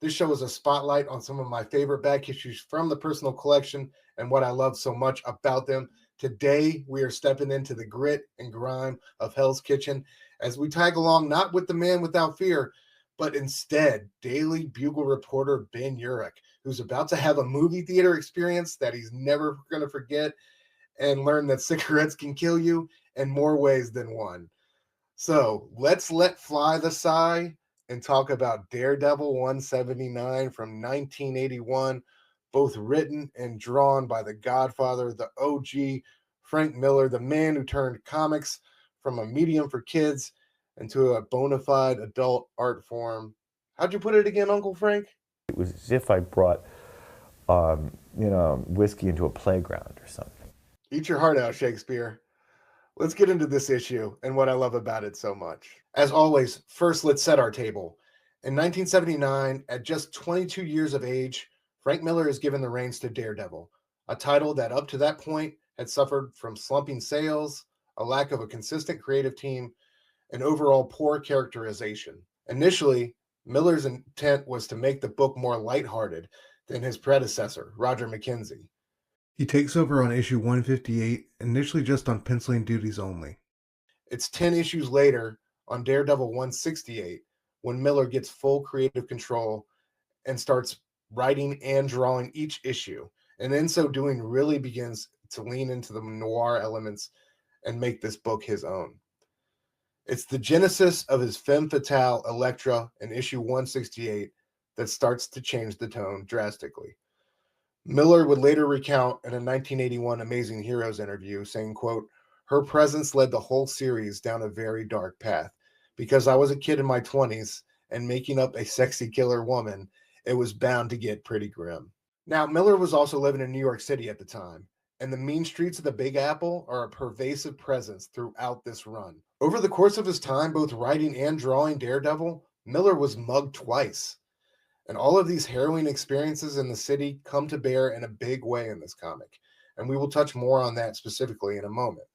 This show is a spotlight on some of my favorite back issues from the personal collection and what I love so much about them. Today, we are stepping into the grit and grime of Hell's Kitchen as we tag along not with the man without fear, but instead Daily Bugle reporter Ben Urich, who's about to have a movie theater experience that he's never going to forget and learn that cigarettes can kill you in more ways than one. So let's let fly the sigh and talk about Daredevil 179 from 1981, both written and drawn by the Godfather, the OG, Frank Miller, the man who turned comics from a medium for kids into a bona fide adult art form. How'd you put it again, Uncle Frank? It was as if I brought, whiskey into a playground or something. Eat your heart out, Shakespeare. Let's get into this issue and what I love about it so much. As always, first let's set our table. In 1979, at just 22 years of age, Frank Miller is given the reins to Daredevil, a title that up to that point had suffered from slumping sales, a lack of a consistent creative team, and overall poor characterization. Initially, Miller's intent was to make the book more lighthearted than his predecessor, Roger McKenzie. He takes over on issue 158, initially just on penciling duties only. It's 10 issues later, on Daredevil 168, when Miller gets full creative control and starts writing and drawing each issue, and in so doing really begins to lean into the noir elements and make this book his own. It's the genesis of his femme fatale Elektra in issue 168 that starts to change the tone drastically. Miller would later recount in a 1981 Amazing Heroes interview saying, quote, "Her presence led the whole series down a very dark path. Because I was a kid in my 20s and making up a sexy killer woman, it was bound to get pretty grim." Now, Miller was also living in New York City at the time, and the mean streets of the Big Apple are a pervasive presence throughout this run. Over the course of his time, both writing and drawing Daredevil, Miller was mugged twice. And all of these harrowing experiences in the city come to bear in a big way in this comic. And we will touch more on that specifically in a moment.